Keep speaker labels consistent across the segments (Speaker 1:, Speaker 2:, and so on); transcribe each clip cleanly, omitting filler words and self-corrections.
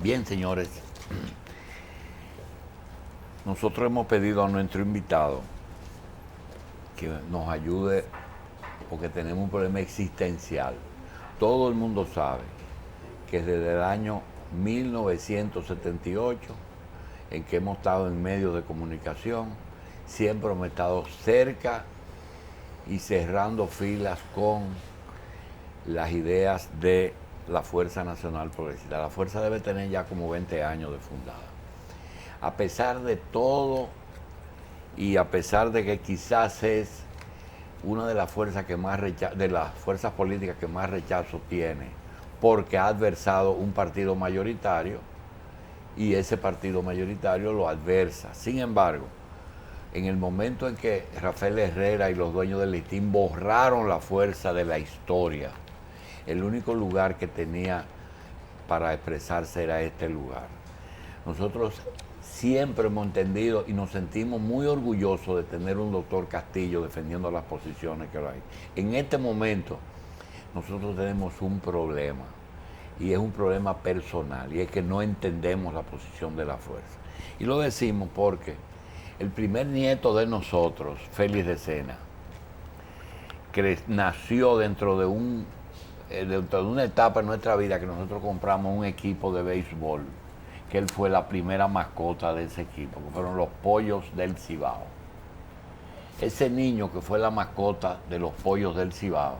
Speaker 1: Bien, señores, nosotros hemos pedido a nuestro invitado que nos ayude porque tenemos un problema existencial. Todo el mundo sabe que desde el año 1978, en que hemos estado en medios de comunicación, siempre hemos estado cerca y cerrando filas con las ideas de la Fuerza Nacional Progresista. La Fuerza debe tener ya como 20 años de fundada. A pesar de todo y a pesar de que quizás es una de las fuerzas que más de las fuerzas políticas que más rechazo tiene, porque ha adversado un partido mayoritario y ese partido mayoritario lo adversa. Sin embargo, en el momento en que Rafael Herrera y los dueños del listín borraron la fuerza de la historia, el único lugar que tenía para expresarse era este lugar. Nosotros siempre hemos entendido y nos sentimos muy orgullosos de tener un doctor Castillo defendiendo las posiciones que hay. En este momento nosotros tenemos un problema y es un problema personal y es que no entendemos la posición de la fuerza. Y lo decimos porque el primer nieto de nosotros, Félix de Sena, que nació dentro de una etapa en nuestra vida que nosotros compramos un equipo de béisbol, que él fue la primera mascota de ese equipo, que fueron los Pollos del Cibao. Ese niño que fue la mascota de los Pollos del Cibao,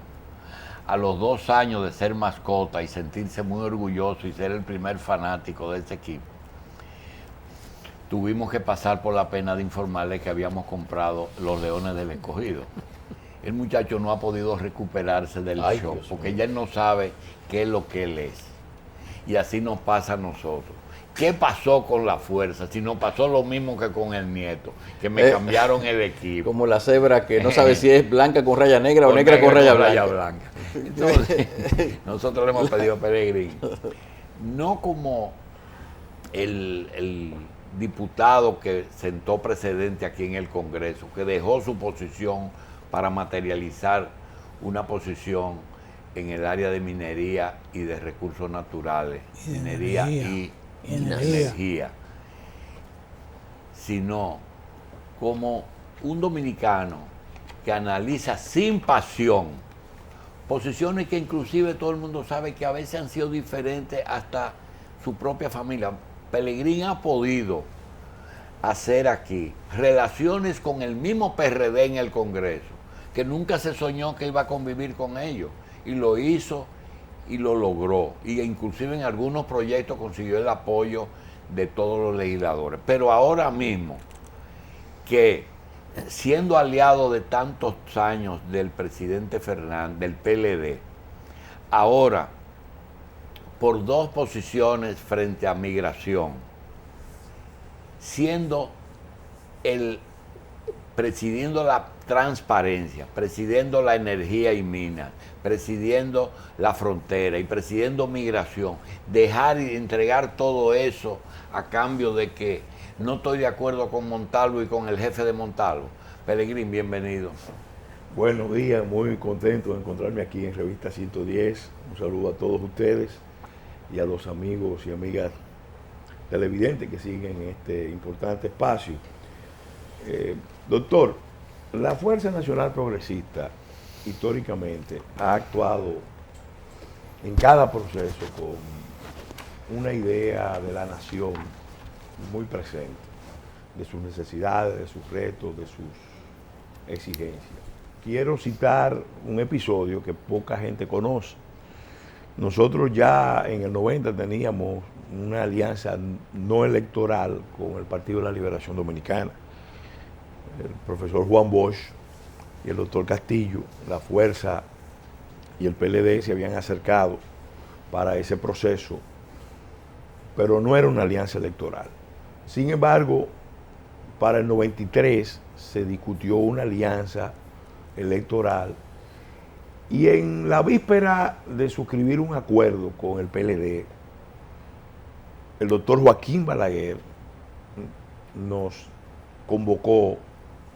Speaker 1: a los 2 años de ser mascota y sentirse muy orgulloso y ser el primer fanático de ese equipo, tuvimos que pasar por la pena de informarle que habíamos comprado los Leones del Escogido. El muchacho no ha podido recuperarse del shock, porque ya él no sabe qué es lo que él es. Y así nos pasa a nosotros. ¿Qué pasó con la fuerza? Si nos pasó lo mismo que con el nieto, que me cambiaron el equipo.
Speaker 2: Como la cebra que no sabe si es blanca con raya negra o negra con raya blanca.
Speaker 1: Entonces, nosotros le hemos pedido a Pelegrín, no como el diputado que sentó precedente aquí en el Congreso, que dejó su posición para materializar una posición en el área de minería y de recursos naturales, minería y energía, sino como un dominicano que analiza sin pasión posiciones que inclusive todo el mundo sabe que a veces han sido diferentes hasta su propia familia. Pelegrín ha podido hacer aquí relaciones con el mismo PRD en el Congreso, que nunca se soñó que iba a convivir con ellos, y lo hizo y lo logró, y inclusive en algunos proyectos consiguió el apoyo de todos los legisladores. Pero ahora mismo, que siendo aliado de tantos años del presidente Fernández, del PLD, ahora por 2 posiciones frente a migración, siendo presidiendo la transparencia, presidiendo la energía y minas, presidiendo la frontera y presidiendo migración, dejar y entregar todo eso a cambio de que no estoy de acuerdo con Montalvo y con el jefe de Montalvo. Pelegrín, bienvenido.
Speaker 3: Buenos días, muy contento de encontrarme aquí en Revista 110. Un saludo a todos ustedes y a los amigos y amigas televidentes que siguen este importante espacio. Doctor, la Fuerza Nacional Progresista históricamente ha actuado en cada proceso con una idea de la nación muy presente, de sus necesidades, de sus retos, de sus exigencias. Quiero citar un episodio que poca gente conoce. Nosotros ya en el 90 teníamos una alianza no electoral con el Partido de la Liberación Dominicana. El profesor Juan Bosch y el doctor Castillo, la Fuerza y el PLD se habían acercado para ese proceso, pero no era una alianza electoral. Sin embargo, para el 93 se discutió una alianza electoral y en la víspera de suscribir un acuerdo con el PLD, el doctor Joaquín Balaguer nos convocó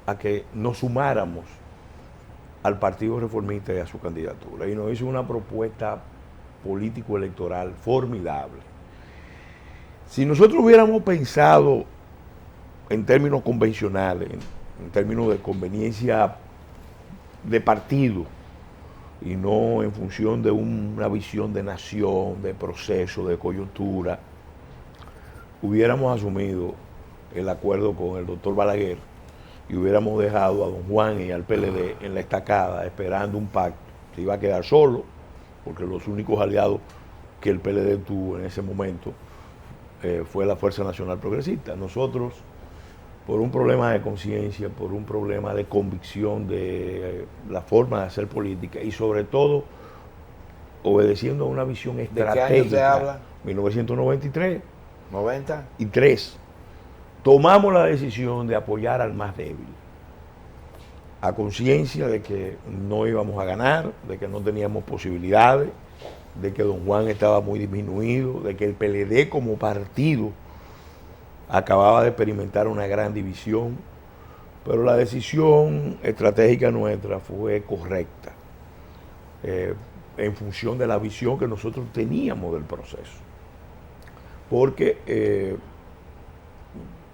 Speaker 3: a que nos sumáramos al Partido Reformista y a su candidatura, y nos hizo una propuesta político-electoral formidable. Si nosotros hubiéramos pensado en términos convencionales, en términos de conveniencia de partido, y no en función de una visión de nación, de proceso, de coyuntura, hubiéramos asumido el acuerdo con el doctor Balaguer y hubiéramos dejado a don Juan y al PLD en la estacada esperando un pacto. Se iba a quedar solo, porque los únicos aliados que el PLD tuvo en ese momento fue la Fuerza Nacional Progresista. Nosotros, por un problema de conciencia, por un problema de convicción de la forma de hacer política y sobre todo obedeciendo a una visión estratégica.
Speaker 1: ¿De qué año se habla?
Speaker 3: 1993.
Speaker 1: 90.
Speaker 3: Y 3, tomamos la decisión de apoyar al más débil, a conciencia de que no íbamos a ganar, de que no teníamos posibilidades, de que don Juan estaba muy disminuido, de que el PLD como partido acababa de experimentar una gran división, pero la decisión estratégica nuestra fue correcta, en función de la visión que nosotros teníamos del proceso. Porque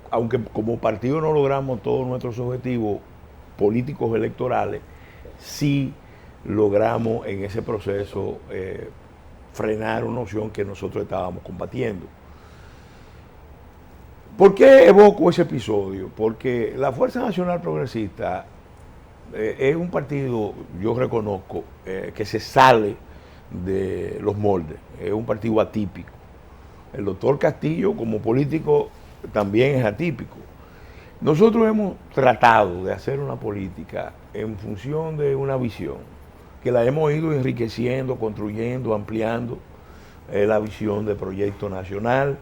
Speaker 3: aunque como partido no logramos todos nuestros objetivos políticos electorales, sí logramos en ese proceso frenar una opción que nosotros estábamos combatiendo. ¿Por qué evoco ese episodio? Porque la Fuerza Nacional Progresista es un partido, yo reconozco, que se sale de los moldes, es un partido atípico. El doctor Castillo como político también es atípico. Nosotros hemos tratado de hacer una política en función de una visión, que la hemos ido enriqueciendo, construyendo, ampliando, la visión de proyecto nacional.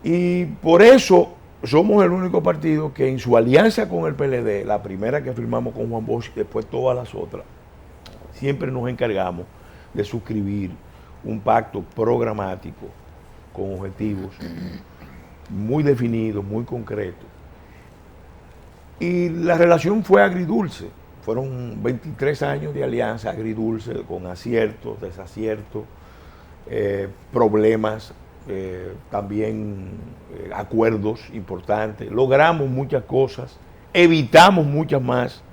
Speaker 3: Y por eso somos el único partido que en su alianza con el PLD, la primera que firmamos con Juan Bosch y después todas las otras, siempre nos encargamos de suscribir un pacto programático con objetivos muy definidos, muy concretos. Y la relación fue agridulce. Fueron 23 años de alianza agridulce, con aciertos, desaciertos, problemas, también acuerdos importantes. Logramos muchas cosas, evitamos muchas más,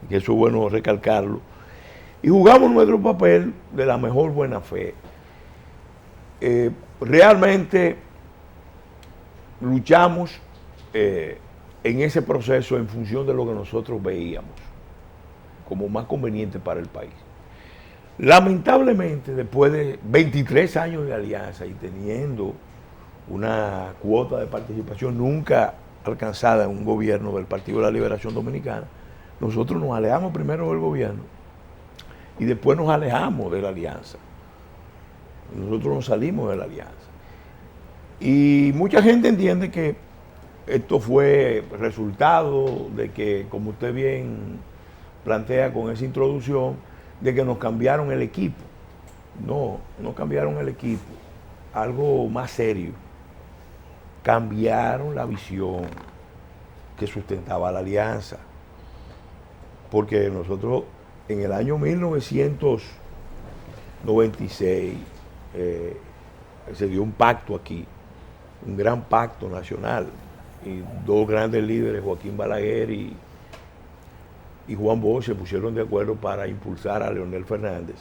Speaker 3: que eso es bueno recalcarlo, y jugamos nuestro papel de la mejor buena fe. Realmente luchamos en ese proceso en función de lo que nosotros veíamos como más conveniente para el país. Lamentablemente, después de 23 años de alianza y teniendo una cuota de participación nunca alcanzada en un gobierno del Partido de la Liberación Dominicana, nosotros nos alejamos primero del gobierno y después nos alejamos de la alianza. Nosotros nos salimos de la alianza. Y mucha gente entiende que esto fue resultado de que, como usted bien plantea con esa introducción, de que nos cambiaron el equipo. No, no cambiaron el equipo. Algo más serio. Cambiaron la visión que sustentaba la alianza. Porque nosotros en el año 1996 se dio un pacto aquí, un gran pacto nacional, y dos grandes líderes, Joaquín Balaguer y Juan Bosch, se pusieron de acuerdo para impulsar a Leonel Fernández.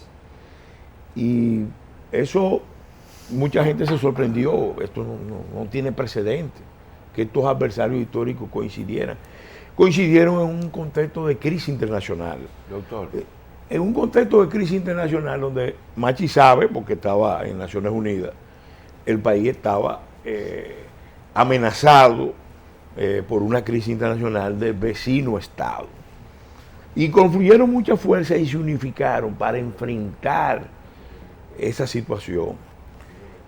Speaker 3: Y eso, mucha gente se sorprendió, esto no tiene precedente, que estos adversarios históricos coincidieran. Coincidieron en un contexto de crisis internacional.
Speaker 1: Doctor.
Speaker 3: En un contexto de crisis internacional donde Machi sabe, porque estaba en Naciones Unidas, el país estaba amenazado por una crisis internacional de vecino Estado. Y confluyeron muchas fuerzas y se unificaron para enfrentar esa situación.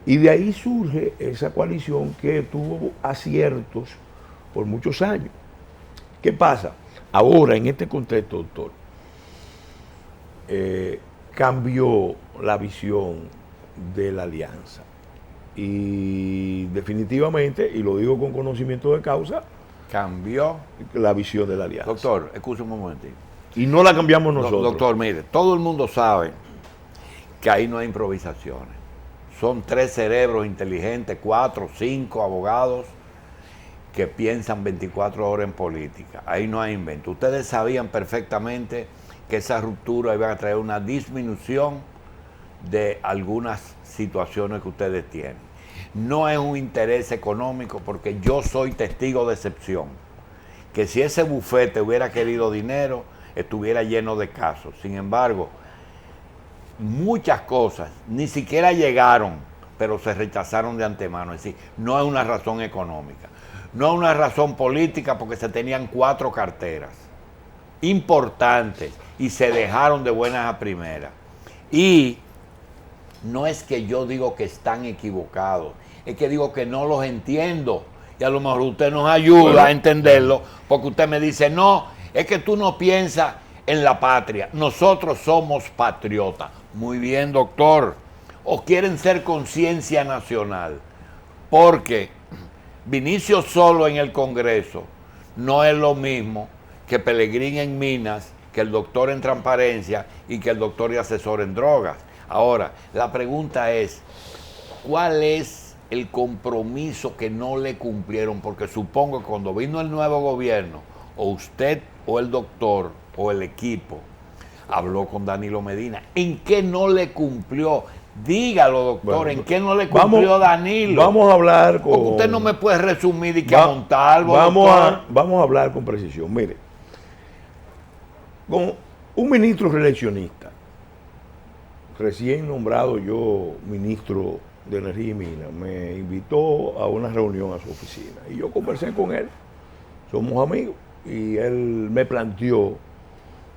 Speaker 3: Y de ahí surge esa coalición que tuvo aciertos por muchos años. ¿Qué pasa? Ahora, en este contexto, doctor, cambió la visión de la alianza. Y definitivamente, y lo digo con conocimiento de causa,
Speaker 1: cambió
Speaker 3: la visión de la alianza.
Speaker 1: Doctor, escúchame un momentito.
Speaker 3: Y no la cambiamos nosotros.
Speaker 1: Doctor, mire, todo el mundo sabe que ahí no hay improvisaciones. son 3 cerebros inteligentes, 4, 5 abogados que piensan 24 horas en política. Ahí no hay invento. Ustedes sabían perfectamente que esa ruptura iba a traer una disminución de algunas situaciones que ustedes tienen. No es un interés económico, porque yo soy testigo de excepción, que si ese bufete hubiera querido dinero, estuviera lleno de casos. Sin embargo, muchas cosas ni siquiera llegaron, pero se rechazaron de antemano. Es decir, no es una razón económica, no es una razón política, porque se tenían 4 carteras importantes y se dejaron de buenas a primeras. Y no es que yo digo que están equivocados, es que digo que no los entiendo. Y a lo mejor usted nos ayuda a entenderlo, porque usted me dice, no, es que tú no piensas en la patria. Nosotros somos patriotas. Muy bien, doctor. O quieren ser conciencia nacional. Porque Vinicio solo en el Congreso no es lo mismo que Pelegrín en Minas, que el doctor en transparencia y que el doctor y asesor en drogas. Ahora, la pregunta es, ¿cuál es el compromiso que no le cumplieron? Porque supongo que cuando vino el nuevo gobierno, o usted o el doctor o el equipo habló con Danilo Medina. ¿En qué no le cumplió? Dígalo, doctor, bueno, ¿en qué no le cumplió Danilo?
Speaker 3: Vamos a hablar con...
Speaker 1: Porque usted no me puede resumir y que a Montalvo,
Speaker 3: vamos a hablar con precisión. Mire, con un ministro reeleccionista, recién nombrado yo ministro de Energía y Minas, me invitó a una reunión a su oficina y yo conversé con él, somos amigos, y él me planteó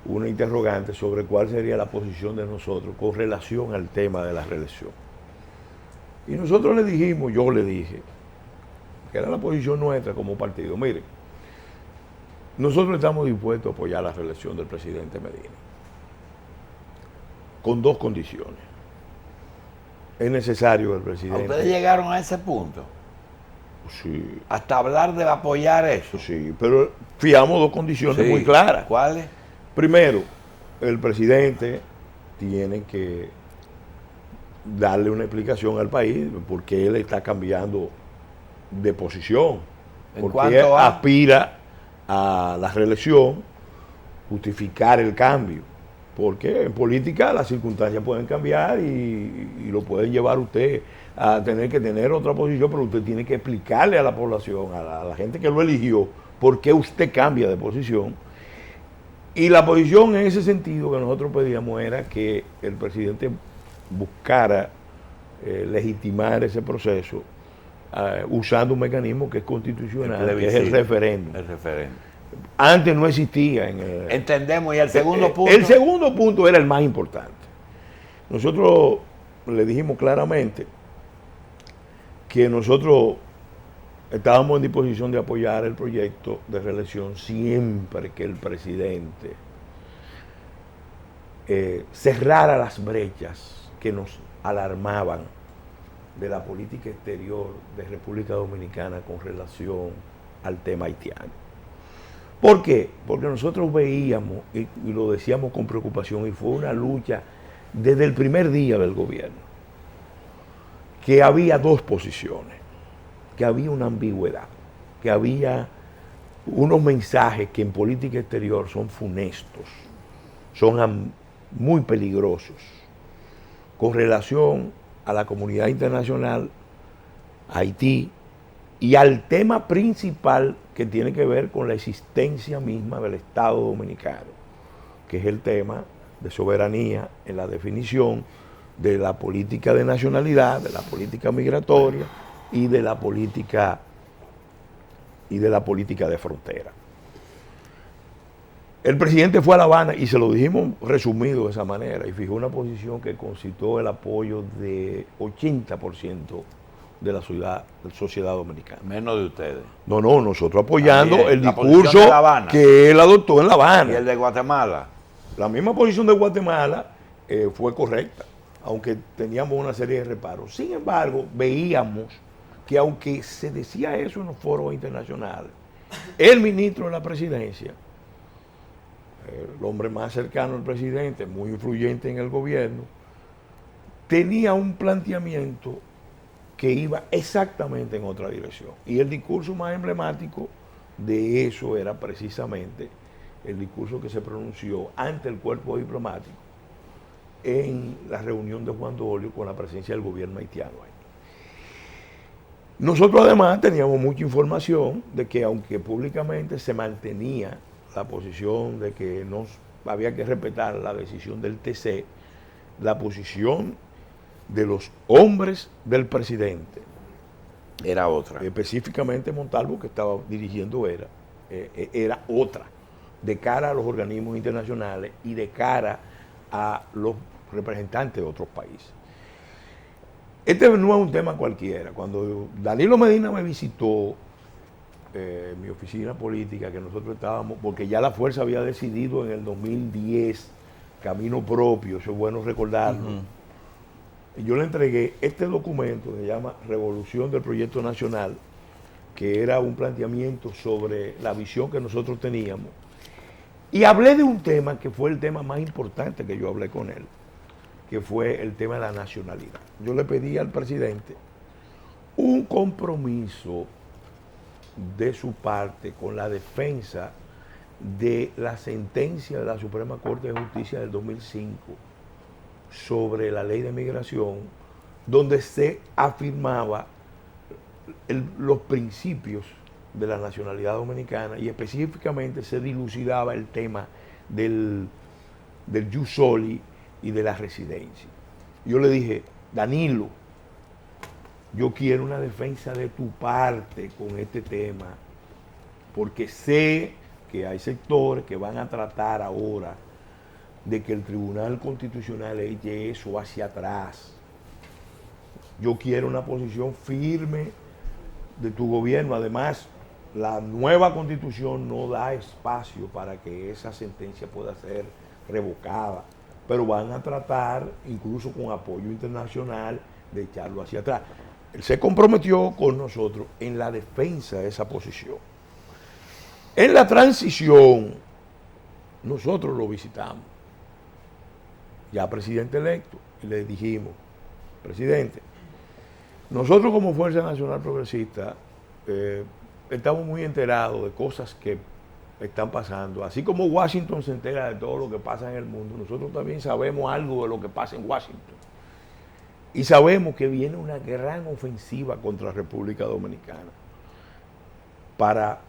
Speaker 3: una interrogante sobre cuál sería la posición de nosotros con relación al tema de la reelección. Y nosotros le dijimos, yo le dije, que era la posición nuestra como partido. Mire, nosotros estamos dispuestos a apoyar la reelección del presidente Medina, con 2 condiciones. Es necesario que el presidente...
Speaker 1: ¿Ustedes llegaron a ese punto?
Speaker 3: Sí.
Speaker 1: Hasta hablar de apoyar eso.
Speaker 3: Sí, pero fijamos 2 condiciones muy claras.
Speaker 1: ¿Cuáles?
Speaker 3: Primero, el presidente tiene que darle una explicación al país porque él está cambiando de posición. Porque aspira a la reelección, justificar el cambio. Porque en política las circunstancias pueden cambiar y lo pueden llevar usted a tener que tener otra posición, pero usted tiene que explicarle a la población, a la gente que lo eligió, por qué usted cambia de posición. Y la posición en ese sentido que nosotros pedíamos era que el presidente buscara legitimar ese proceso usando un mecanismo que es constitucional, que es el referéndum.
Speaker 1: El referéndum.
Speaker 3: Antes no existía.
Speaker 1: Entendemos. ¿Y el segundo punto?
Speaker 3: El segundo punto era el más importante. Nosotros le dijimos claramente que nosotros estábamos en disposición de apoyar el proyecto de reelección siempre que el presidente cerrara las brechas que nos alarmaban de la política exterior de República Dominicana con relación al tema haitiano. ¿Por qué? Porque nosotros veíamos, y lo decíamos con preocupación, y fue una lucha desde el primer día del gobierno, que había 2 posiciones, que había una ambigüedad, que había unos mensajes que en política exterior son funestos, son muy peligrosos, con relación a la comunidad internacional, a Haití, y al tema principal que tiene que ver con la existencia misma del Estado Dominicano, que es el tema de soberanía en la definición de la política de nacionalidad, de la política migratoria y de la política de frontera. El presidente fue a La Habana y se lo dijimos resumido de esa manera y fijó una posición que concitó el apoyo de 80% de la sociedad dominicana.
Speaker 1: Menos de ustedes.
Speaker 3: No, nosotros apoyando
Speaker 1: también,
Speaker 3: el discurso que él adoptó en La Habana.
Speaker 1: ¿Y el de Guatemala?
Speaker 3: La misma posición de Guatemala fue correcta, aunque teníamos una serie de reparos. Sin embargo, veíamos que aunque se decía eso en los foros internacionales, el ministro de la presidencia, el hombre más cercano al presidente, muy influyente en el gobierno, tenía un planteamiento que iba exactamente en otra dirección. Y el discurso más emblemático de eso era precisamente el discurso que se pronunció ante el cuerpo diplomático en la reunión de Juan Dolio con la presencia del gobierno haitiano. Nosotros además teníamos mucha información de que aunque públicamente se mantenía la posición de que no había que respetar la decisión del TC, la posición de los hombres del presidente
Speaker 2: Era otra.
Speaker 3: específicamente Montalvo, que estaba dirigiendo, era otra, de cara a los organismos internacionales y de cara a los representantes de otros países. Este no es un tema cualquiera. Cuando Danilo Medina me visitó en mi oficina política, que nosotros estábamos, porque ya la fuerza había decidido en el 2010 camino propio, eso es bueno recordarlo. Yo le entregué este documento que se llama Revolución del Proyecto Nacional, que era un planteamiento sobre la visión que nosotros teníamos. Y hablé de un tema que fue el tema más importante que yo hablé con él, que fue el tema de la nacionalidad. Yo le pedí al presidente un compromiso de su parte con la defensa de la sentencia de la Suprema Corte de Justicia del 2005 sobre la ley de migración, donde se afirmaba los principios de la nacionalidad dominicana y específicamente se dilucidaba el tema del jus soli y de la residencia. Yo le dije, Danilo, yo quiero una defensa de tu parte con este tema, porque sé que hay sectores que van a tratar ahora de que el Tribunal Constitucional eche eso hacia atrás. Yo quiero una posición firme de tu gobierno. Además, la nueva Constitución no da espacio para que esa sentencia pueda ser revocada, pero van a tratar, incluso con apoyo internacional, de echarlo hacia atrás. Él se comprometió con nosotros en la defensa de esa posición. En la transición, nosotros lo visitamos, ya presidente electo, y le dijimos, presidente, nosotros como Fuerza Nacional Progresista estamos muy enterados de cosas que están pasando. Así como Washington se entera de todo lo que pasa en el mundo, nosotros también sabemos algo de lo que pasa en Washington. Y sabemos que viene una gran ofensiva contra la República Dominicana para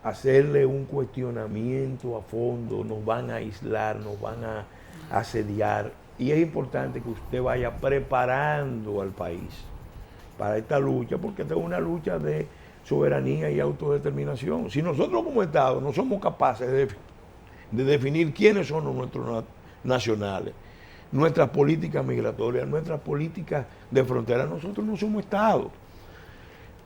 Speaker 3: hacerle un cuestionamiento a fondo, nos van a aislar, nos van a asediar. Y es importante que usted vaya preparando al país para esta lucha, porque esta es una lucha de soberanía y autodeterminación. Si nosotros como Estado no somos capaces de definir quiénes son nuestros nacionales, nuestras políticas migratorias, nuestras políticas de frontera, nosotros no somos Estado.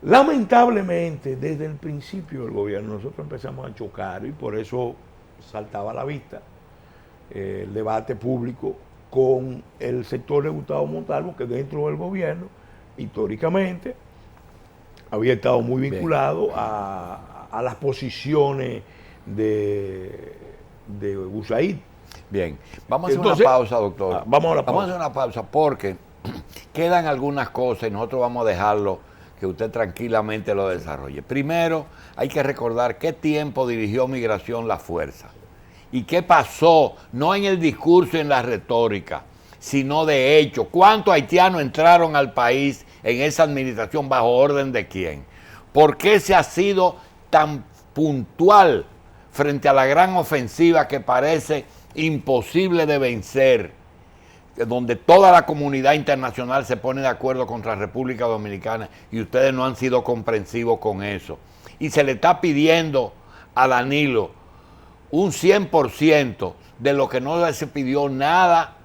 Speaker 3: Lamentablemente, desde el principio del gobierno, nosotros empezamos a chocar y por eso saltaba a la vista el debate público con el sector de Gustavo Montalvo, que dentro del gobierno, históricamente, había estado muy vinculado a las posiciones de USAID.
Speaker 1: Bien, vamos a hacer una pausa, doctor.
Speaker 3: Vamos a la pausa.
Speaker 1: Vamos a hacer una pausa porque quedan algunas cosas y nosotros vamos a dejarlo que usted tranquilamente lo desarrolle. Primero, hay que recordar qué tiempo dirigió Migración la Fuerza y qué pasó, no en el discurso y en la retórica, sino de hecho. ¿Cuántos haitianos entraron al país en esa administración? ¿Bajo orden de quién? ¿Por qué se ha sido tan puntual frente a la gran ofensiva que parece imposible de vencer, donde toda la comunidad internacional se pone de acuerdo contra la República Dominicana y ustedes no han sido comprensivos con eso? Y se le está pidiendo a Danilo un 100% de lo que no se pidió nada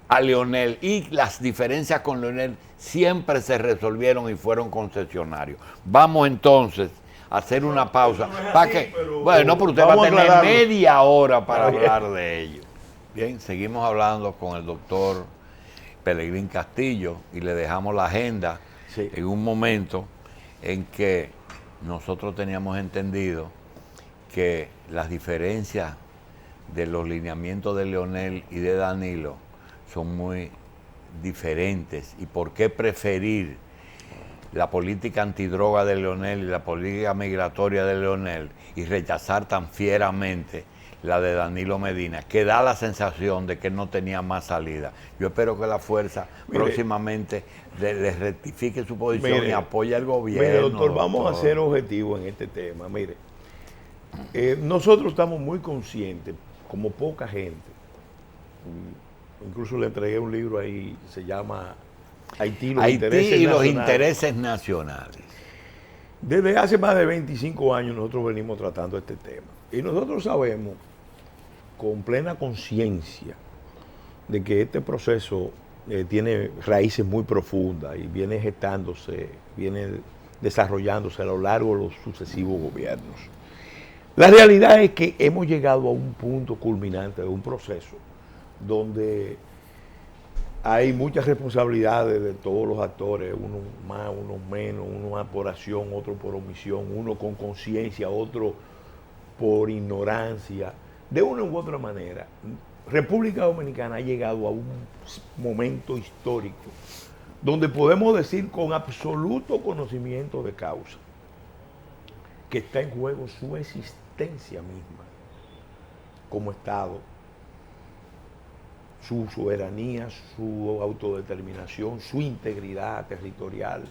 Speaker 1: a Leonel, y las diferencias con Leonel siempre se resolvieron y fueron concesionarios. Vamos entonces a hacer una pausa. Para que, bueno, pero usted va a tener media hora para hablar de ello. Bien, seguimos hablando con el doctor Pelegrín Castillo y le dejamos la agenda en un momento en que nosotros teníamos entendido que las diferencias de los lineamientos de Leonel y de Danilo son muy diferentes y por qué preferir la política antidroga de Leonel y la política migratoria de Leonel y rechazar tan fieramente la de Danilo Medina, que da la sensación de que no tenía más salida. Yo espero que la fuerza próximamente le rectifique su posición y apoye al gobierno.
Speaker 3: Mire, doctor, vamos a ser objetivos en este tema. Mire, nosotros estamos muy conscientes, como poca gente, incluso le entregué un libro ahí, se llama Haití
Speaker 1: y los intereses nacionales.
Speaker 3: Desde hace más de 25 años nosotros venimos tratando este tema. Y nosotros sabemos con plena conciencia de que este proceso tiene raíces muy profundas y viene gestándose, viene desarrollándose a lo largo de los sucesivos gobiernos. La realidad es que hemos llegado a un punto culminante de un proceso donde hay muchas responsabilidades de todos los actores, unos más, unos menos, uno más por acción, otro por omisión, uno con conciencia, otro por ignorancia. De una u otra manera, República Dominicana ha llegado a un momento histórico donde podemos decir con absoluto conocimiento de causa que está en juego su existencia misma como Estado, su soberanía, su autodeterminación, su integridad territorial.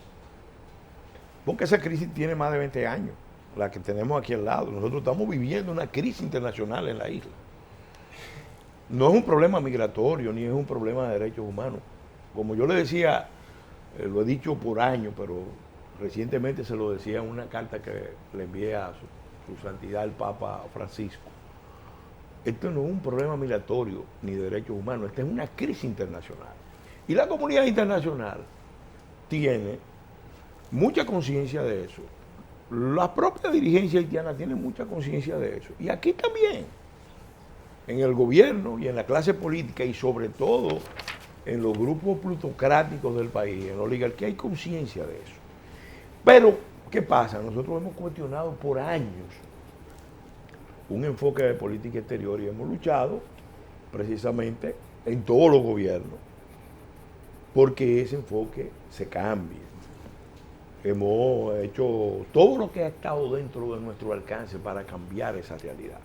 Speaker 3: Porque esa crisis tiene más de 20 años, la que tenemos aquí al lado. Nosotros estamos viviendo una crisis internacional en la isla. No es un problema migratorio, ni es un problema de derechos humanos. Como yo le decía, lo he dicho por años, pero recientemente se lo decía en una carta que le envié a su santidad el Papa Francisco. Esto no es un problema migratorio ni de derechos humanos, esta es una crisis internacional. Y la comunidad internacional tiene mucha conciencia de eso. La propia dirigencia haitiana tiene mucha conciencia de eso. Y aquí también, en el gobierno y en la clase política y sobre todo en los grupos plutocráticos del país, en la oligarquía, hay conciencia de eso. Pero, ¿qué pasa? Nosotros hemos cuestionado por años un enfoque de política exterior y hemos luchado precisamente en todos los gobiernos porque ese enfoque se cambie. Hemos hecho todo lo que ha estado dentro de nuestro alcance para cambiar esa realidad.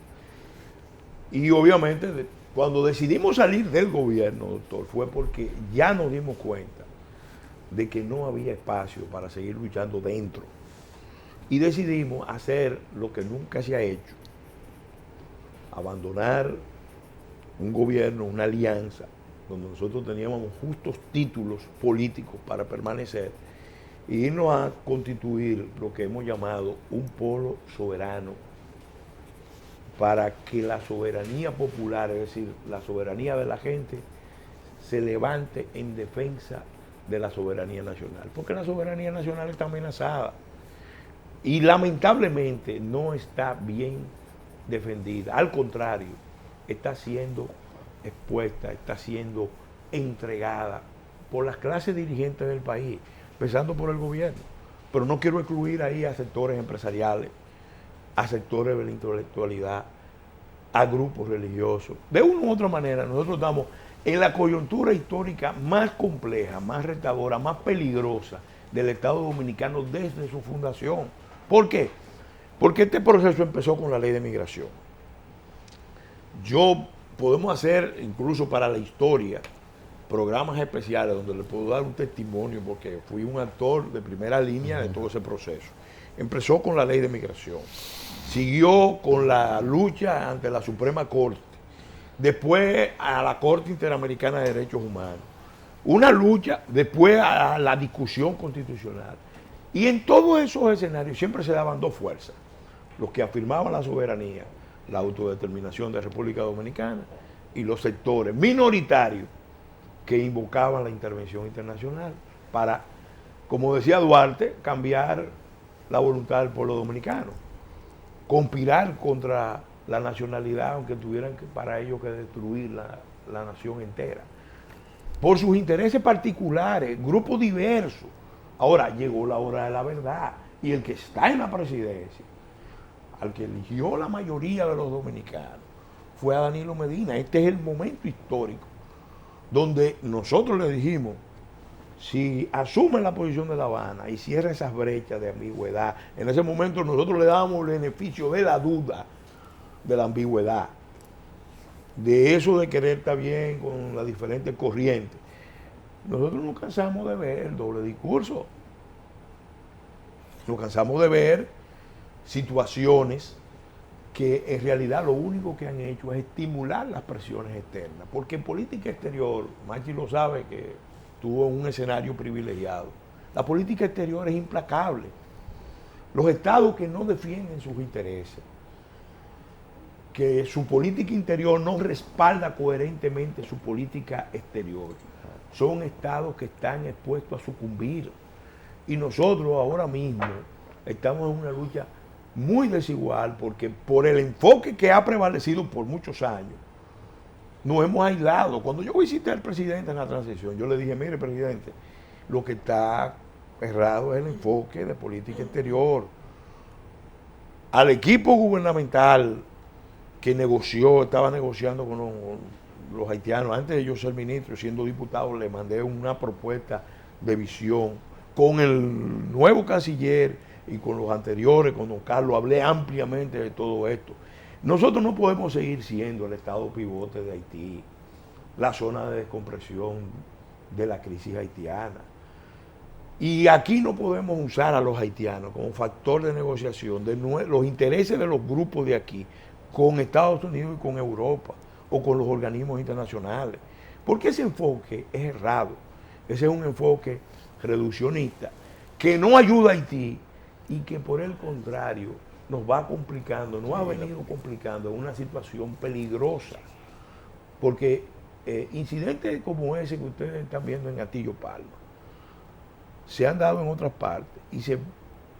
Speaker 3: Y obviamente cuando decidimos salir del gobierno, doctor, fue porque ya nos dimos cuenta de que no había espacio para seguir luchando dentro. Y decidimos hacer lo que nunca se ha hecho: abandonar un gobierno, una alianza, donde nosotros teníamos justos títulos políticos para permanecer, e irnos a constituir lo que hemos llamado un polo soberano, para que la soberanía popular, es decir, la soberanía de la gente, se levante en defensa de la soberanía nacional. Porque la soberanía nacional está amenazada y lamentablemente no está bien defendida. Al contrario, está siendo expuesta, está siendo entregada por las clases dirigentes del país, empezando por el gobierno. Pero no quiero excluir ahí a sectores empresariales, a sectores de la intelectualidad, a grupos religiosos. De una u otra manera, nosotros estamos en la coyuntura histórica más compleja, más retadora, más peligrosa del Estado Dominicano desde su fundación. ¿Por qué? Porque este proceso empezó con la ley de migración. Podemos hacer, incluso para la historia, programas especiales donde le puedo dar un testimonio porque fui un actor de primera línea de todo ese proceso. Empezó con la ley de migración, siguió con la lucha ante la Suprema Corte, después a la Corte Interamericana de Derechos Humanos, una lucha, después a la discusión constitucional. Y en todos esos escenarios siempre se daban dos fuerzas: los que afirmaban la soberanía, la autodeterminación de la República Dominicana, y los sectores minoritarios que invocaban la intervención internacional para, como decía Duarte, cambiar la voluntad del pueblo dominicano, conspirar contra la nacionalidad, aunque tuvieran para ello que destruir la nación entera, por sus intereses particulares, grupos diversos. Ahora llegó la hora de la verdad, y el que está en la presidencia, al que eligió la mayoría de los dominicanos, fue a Danilo Medina. Este es el momento histórico donde nosotros le dijimos, si asume la posición de La Habana y cierra esas brechas de ambigüedad, en ese momento nosotros le dábamos el beneficio de la duda, de la ambigüedad, de eso de querer estar bien con las diferentes corrientes. Nosotros nos cansamos de ver el doble discurso, nos cansamos de ver situaciones que en realidad lo único que han hecho es estimular las presiones externas, porque en política exterior, Machi lo sabe que estuvo en un escenario privilegiado, la política exterior es implacable. Los estados que no defienden sus intereses, que su política interior no respalda coherentemente su política exterior, son estados que están expuestos a sucumbir. Y nosotros ahora mismo estamos en una lucha muy desigual porque por el enfoque que ha prevalecido por muchos años, nos hemos aislado. Cuando yo visité al presidente en la transición, yo le dije, mire, presidente, lo que está errado es el enfoque de política exterior. Al equipo gubernamental que estaba negociando con los haitianos, antes de yo ser ministro, siendo diputado, le mandé una propuesta de visión. Con el nuevo canciller y con los anteriores, con don Carlos, hablé ampliamente de todo esto. Nosotros no podemos seguir siendo el estado pivote de Haití, la zona de descompresión de la crisis haitiana. Y aquí no podemos usar a los haitianos como factor de negociación de los intereses de los grupos de aquí con Estados Unidos y con Europa o con los organismos internacionales. Porque ese enfoque es errado. Ese es un enfoque reduccionista que no ayuda a Haití y que por el contrario nos va complicando, nos ha venido complicando en una situación peligrosa. Porque incidentes como ese que ustedes están viendo en Atillo Palma se han dado en otras partes y se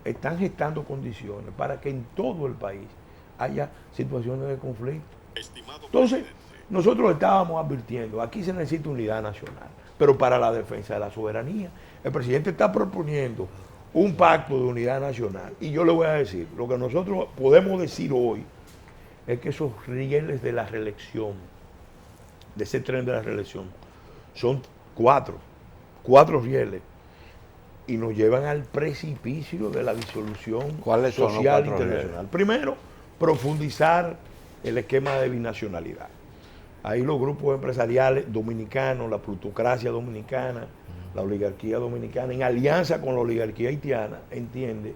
Speaker 3: están gestando condiciones para que en todo el país haya situaciones de conflicto. Entonces, nosotros estábamos advirtiendo, aquí se necesita unidad nacional, pero para la defensa de la soberanía. El presidente está proponiendo un pacto de unidad nacional. Y yo le voy a decir, lo que nosotros podemos decir hoy es que esos rieles de la reelección, de ese tren de la reelección, son cuatro rieles y nos llevan al precipicio de la disolución social internacional. Primero, profundizar el esquema de binacionalidad. Ahí los grupos empresariales dominicanos, la plutocracia dominicana, la oligarquía dominicana, en alianza con la oligarquía haitiana, entiende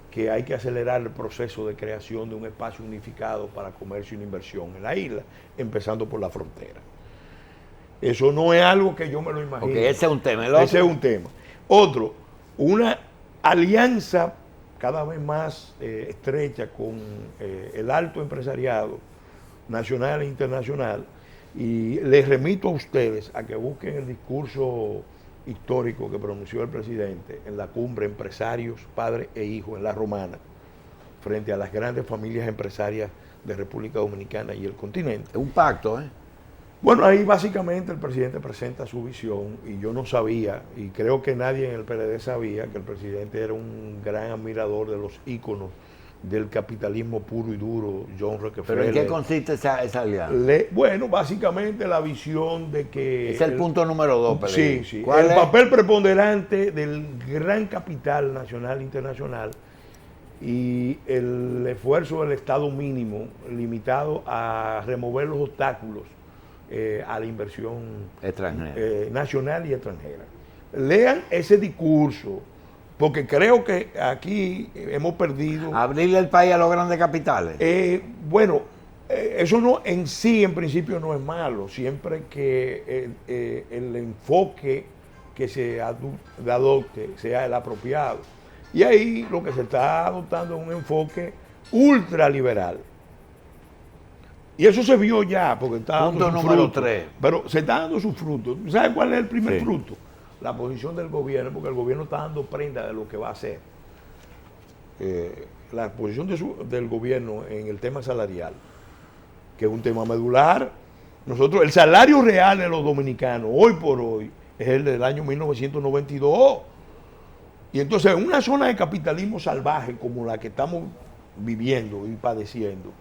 Speaker 3: que hay que acelerar el proceso de creación de un espacio unificado para comercio e inversión en la isla, empezando por la frontera. Eso no es algo que yo me lo imagino.
Speaker 1: Porque ese es un tema.
Speaker 3: Ese es un tema. Otro, una alianza cada vez más estrecha con el alto empresariado nacional e internacional. Y les remito a ustedes a que busquen el discurso histórico que pronunció el presidente en la cumbre Empresarios, Padres e Hijos en La Romana, frente a las grandes familias empresarias de República Dominicana y el continente.
Speaker 1: Es un pacto, ¿eh?
Speaker 3: Bueno, ahí básicamente el presidente presenta su visión y yo no sabía, y creo que nadie en el PLD sabía, que el presidente era un gran admirador de los íconos del capitalismo puro y duro, John Rockefeller.
Speaker 1: ¿Pero en qué consiste esa alianza?
Speaker 3: Bueno, básicamente la visión de que...
Speaker 1: Es el punto número 2,
Speaker 3: Sí, sí. El papel preponderante del gran capital nacional e internacional y el esfuerzo del Estado mínimo limitado a remover los obstáculos a la inversión
Speaker 1: extranjera,
Speaker 3: nacional y extranjera. Lean ese discurso, porque creo que aquí hemos perdido...
Speaker 1: ¿Abrirle el país a los grandes capitales?
Speaker 3: Eso no en sí, en principio, no es malo, siempre que el enfoque que se adopte sea el apropiado. Y ahí lo que se está adoptando es un enfoque ultraliberal. Y eso se vio ya, porque está dando
Speaker 1: Punto
Speaker 3: su
Speaker 1: número
Speaker 3: fruto.
Speaker 1: 3.
Speaker 3: Pero se está dando su fruto. ¿Sabes cuál es el primer fruto? La posición del gobierno, porque el gobierno está dando prenda de lo que va a hacer. La posición del gobierno en el tema salarial, que es un tema medular. Nosotros, el salario real de los dominicanos, hoy por hoy, es el del año 1992. Y entonces, en una zona de capitalismo salvaje como la que estamos viviendo y padeciendo,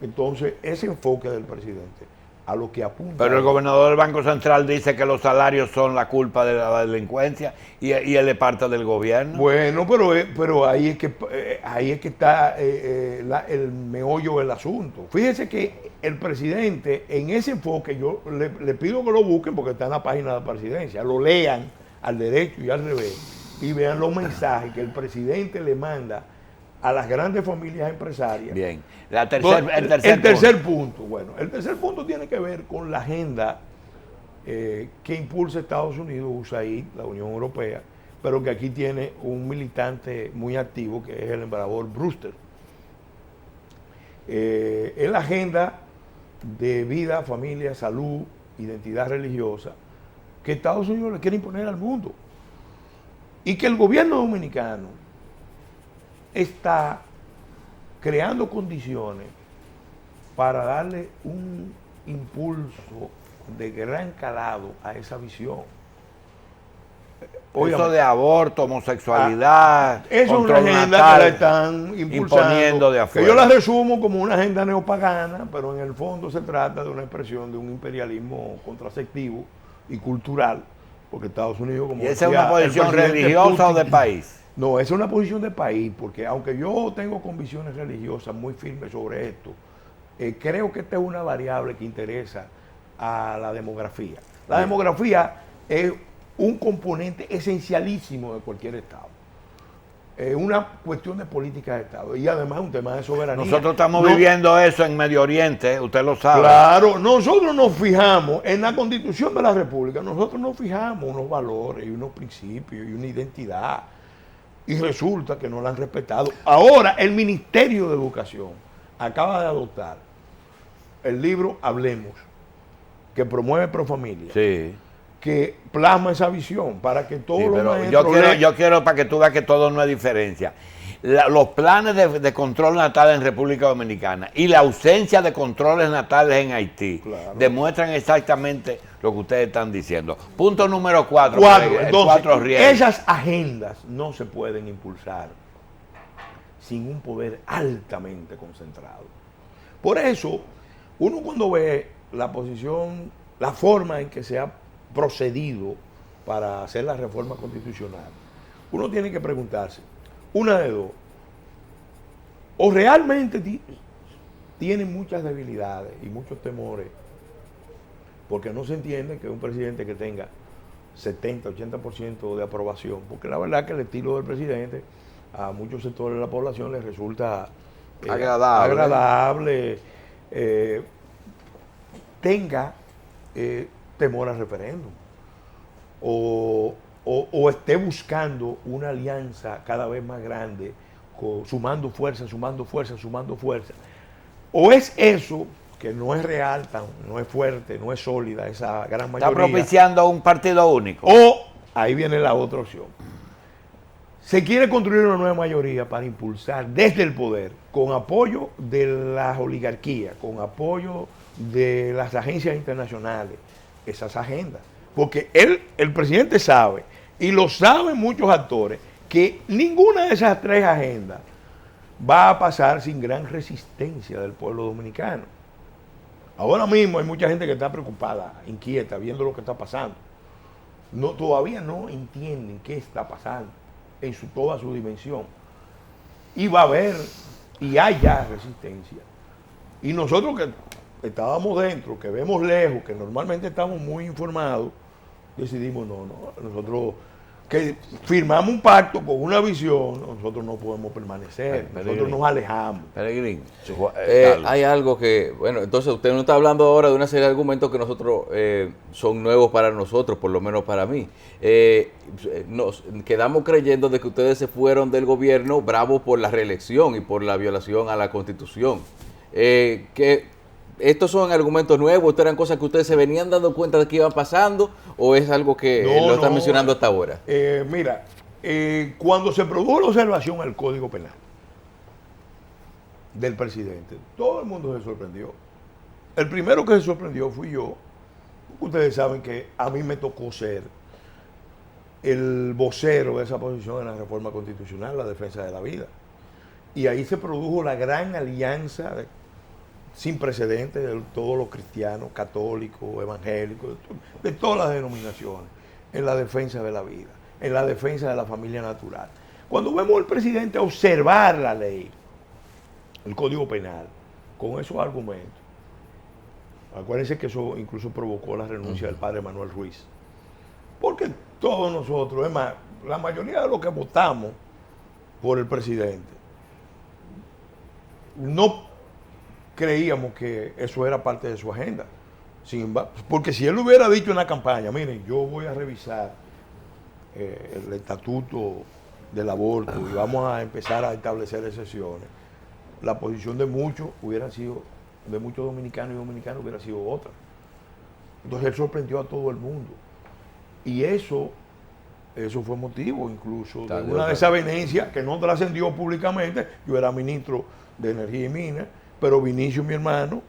Speaker 3: entonces ese enfoque del presidente a lo que apunta.
Speaker 1: Pero el gobernador del Banco Central dice que los salarios son la culpa de la delincuencia y él es parte del gobierno.
Speaker 3: Bueno, pero ahí es que está el meollo del asunto. Fíjese que el presidente, en ese enfoque, yo le pido que lo busquen porque está en la página de la presidencia, lo lean al derecho y al revés y vean los mensajes que el presidente le manda a las grandes familias empresarias.
Speaker 1: Bien.
Speaker 3: El tercer punto. Bueno, el tercer punto tiene que ver con la agenda que impulsa Estados Unidos, USAID, la Unión Europea, pero que aquí tiene un militante muy activo que es el embajador Brewster. Es la agenda de vida, familia, salud, identidad religiosa que Estados Unidos le quiere imponer al mundo y que el gobierno dominicano está creando condiciones para darle un impulso de gran calado a esa visión.
Speaker 1: Eso de aborto, homosexualidad,
Speaker 3: eso es una agenda que la están impulsando,
Speaker 1: de afuera.
Speaker 3: que yo la resumo como una agenda neopagana, pero en el fondo se trata de una expresión de un imperialismo contraceptivo y cultural, porque Estados Unidos, como
Speaker 1: ¿Y esa es una posición religiosa o de país?
Speaker 3: No, esa es una posición de país, porque aunque yo tengo convicciones religiosas muy firmes sobre esto, creo que esta es una variable que interesa a la demografía. La demografía es un componente esencialísimo de cualquier Estado. Es una cuestión de política de Estado y además un tema de soberanía.
Speaker 1: Nosotros estamos viviendo eso en Medio Oriente, usted lo sabe.
Speaker 3: Claro, nosotros nos fijamos en la Constitución de la República, nosotros nos fijamos unos valores y unos principios y una identidad. Y resulta que no la han respetado. Ahora el Ministerio de Educación acaba de adoptar el libro Hablemos, que promueve Profamilia,
Speaker 1: Sí.
Speaker 3: que plasma esa visión para que todos los maestros...
Speaker 1: Yo quiero para que tú veas que todo no es diferencia. Los planes de control natal en República Dominicana y la ausencia de controles natales en Haití demuestran exactamente lo que ustedes están diciendo. Punto número 4.
Speaker 3: Entonces, esas agendas no se pueden impulsar sin un poder altamente concentrado. Por eso, uno cuando ve la posición, la forma en que se ha procedido para hacer la reforma constitucional, uno tiene que preguntarse, una de dos, o realmente tienen muchas debilidades y muchos temores, porque no se entiende que un presidente que tenga 70, 80% de aprobación, porque la verdad que el estilo del presidente a muchos sectores de la población les resulta agradable, tenga temor al referéndum o esté buscando una alianza cada vez más grande, sumando fuerza, o es eso que no es real, no es fuerte, no es sólida esa gran mayoría.
Speaker 1: Está propiciando un partido único.
Speaker 3: O, ahí viene la otra opción, se quiere construir una nueva mayoría para impulsar desde el poder, con apoyo de las oligarquías, con apoyo de las agencias internacionales, esas agendas. Porque el presidente sabe, y lo saben muchos actores, que ninguna de esas tres agendas va a pasar sin gran resistencia del pueblo dominicano. Ahora mismo hay mucha gente que está preocupada, inquieta, viendo lo que está pasando. Todavía no entienden qué está pasando en toda su dimensión. Y va a haber, y hay ya resistencia. Y nosotros que estábamos dentro, que vemos lejos, que normalmente estamos muy informados, decidimos nosotros que firmamos un pacto con una visión, nosotros no podemos permanecer, nosotros nos alejamos.
Speaker 1: Peregrín.
Speaker 2: Hay algo que, bueno, entonces usted no está hablando ahora de una serie de argumentos que nosotros son nuevos para nosotros, por lo menos para mí. Nos quedamos creyendo de que ustedes se fueron del gobierno bravos por la reelección y por la violación a la Constitución. ¿Estos son argumentos nuevos? ¿Estas eran cosas que ustedes se venían dando cuenta de que iban pasando? ¿O es algo que lo están mencionando hasta ahora?
Speaker 3: Mira, cuando se produjo la observación al Código Penal del presidente, todo el mundo se sorprendió. El primero que se sorprendió fui yo. Ustedes saben que a mí me tocó ser el vocero de esa posición en la reforma constitucional, la defensa de la vida. Y ahí se produjo la gran alianza sin precedentes de todos los cristianos, católicos, evangélicos, de todas las denominaciones, en la defensa de la vida, en la defensa de la familia natural. Cuando vemos al presidente observar la ley, el Código Penal, con esos argumentos, acuérdense que eso incluso provocó la renuncia del padre Manuel Ruiz, porque todos nosotros, es más, la mayoría de los que votamos por el presidente, no creíamos que eso era parte de su agenda. Sin embargo, porque si él hubiera dicho en la campaña, miren, yo voy a revisar el estatuto del aborto y vamos a empezar a establecer excepciones, la posición de muchos hubiera sido, de muchos dominicanos y dominicanas hubiera sido otra. Entonces él sorprendió a todo el mundo. Y eso fue motivo incluso de una desavenencia que no trascendió públicamente. Yo era ministro de Energía y Minas, pero Vinicio, mi hermano,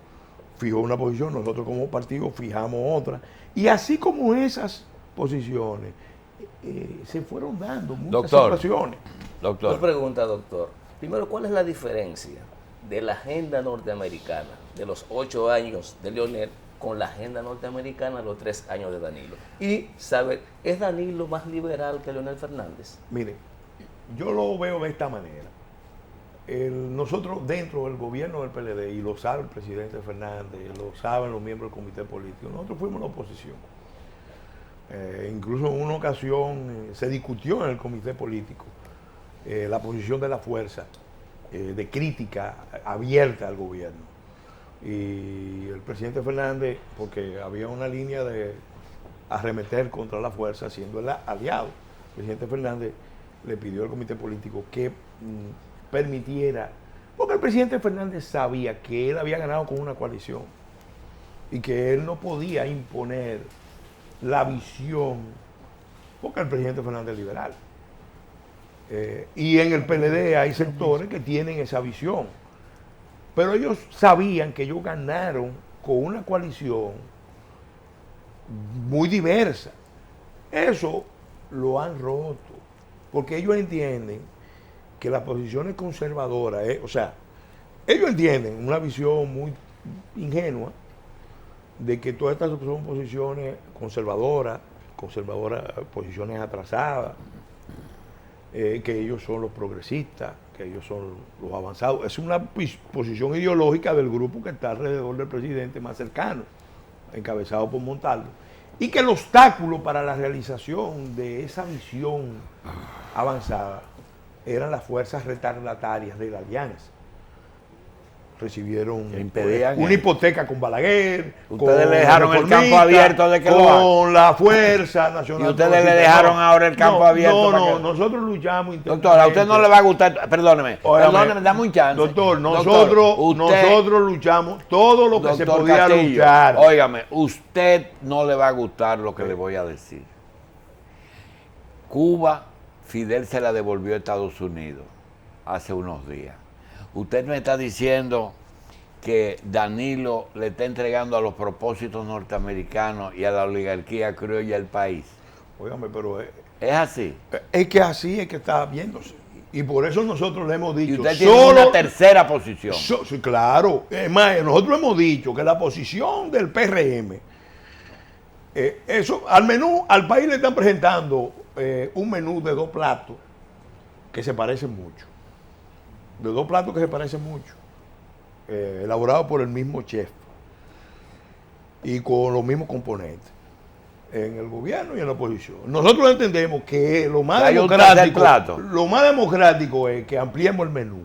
Speaker 3: fijó una posición, nosotros como partido fijamos otra. Y así como esas posiciones, se fueron dando muchas situaciones.
Speaker 4: Dos preguntas, doctor. Primero, ¿cuál es la diferencia de la agenda norteamericana de los 8 años de Leonel con la agenda norteamericana de los 3 años de Danilo? Y saber, ¿es Danilo más liberal que Leonel Fernández?
Speaker 3: Mire, yo lo veo de esta manera. Nosotros dentro del gobierno del PLD, y lo sabe el presidente Fernández, lo saben los miembros del comité político, nosotros fuimos la oposición. Incluso en una ocasión se discutió en el comité político la posición de la fuerza de crítica abierta al gobierno. Y el presidente Fernández, porque había una línea de arremeter contra la fuerza siendo el aliado, el presidente Fernández le pidió al comité político que permitiera, porque el presidente Fernández sabía que él había ganado con una coalición y que él no podía imponer la visión, porque el presidente Fernández es liberal. Y en el PLD hay sectores que tienen esa visión, pero ellos sabían que ellos ganaron con una coalición muy diversa. Eso lo han roto, porque ellos entienden que las posiciones conservadoras, o sea, ellos entienden una visión muy ingenua de que todas estas son posiciones conservadoras, posiciones atrasadas, que ellos son los progresistas, que ellos son los avanzados. Es una posición ideológica del grupo que está alrededor del presidente más cercano, encabezado por Montalvo, y que el obstáculo para la realización de esa visión avanzada eran las fuerzas retardatarias de la alianza. Recibieron una hipoteca con Balaguer.
Speaker 1: Ustedes le dejaron el campo abierto de que
Speaker 3: con la Fuerza Nacional.
Speaker 1: Y ustedes le dejaron ahora el campo abierto.
Speaker 3: No, nosotros luchamos.
Speaker 1: Doctor, a usted no le va a gustar, perdóneme, dame un chance.
Speaker 3: Doctor, nosotros luchamos todo lo que se podía luchar.
Speaker 1: Óigame, usted no le va a gustar lo que le voy a decir. Cuba, Fidel se la devolvió a Estados Unidos hace unos días. Usted me está diciendo que Danilo le está entregando a los propósitos norteamericanos y a la oligarquía criolla el país.
Speaker 3: Óigame, pero
Speaker 1: es así.
Speaker 3: Es que así es que está viéndose. Y por eso nosotros le hemos dicho.
Speaker 1: Y usted tiene una tercera posición.
Speaker 3: Sí, claro. Es más, nosotros hemos dicho que la posición del PRM, eso, al país le están presentando un menú de 2 platos que se parecen mucho. De 2 platos que se parecen mucho, elaborados por el mismo chef y con los mismos componentes, en el gobierno y en la oposición. Nosotros entendemos que lo más democrático es que ampliemos el menú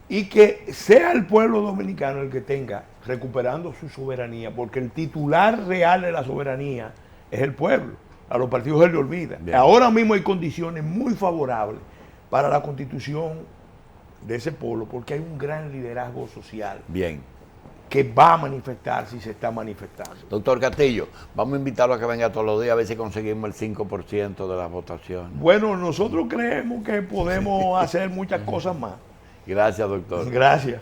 Speaker 3: y que sea el pueblo dominicano el que tenga recuperando su soberanía, porque el titular real de la soberanía es el pueblo. A los partidos se les olvida. Bien. Ahora mismo hay condiciones muy favorables para la constitución de ese pueblo, porque hay un gran liderazgo social.
Speaker 1: Bien.
Speaker 3: Que va a manifestarse y se está manifestando.
Speaker 1: Doctor Castillo, vamos a invitarlo a que venga todos los días a ver si conseguimos el 5% de las votaciones.
Speaker 3: Bueno, nosotros creemos que podemos hacer muchas cosas más.
Speaker 1: Gracias, doctor.
Speaker 3: Gracias.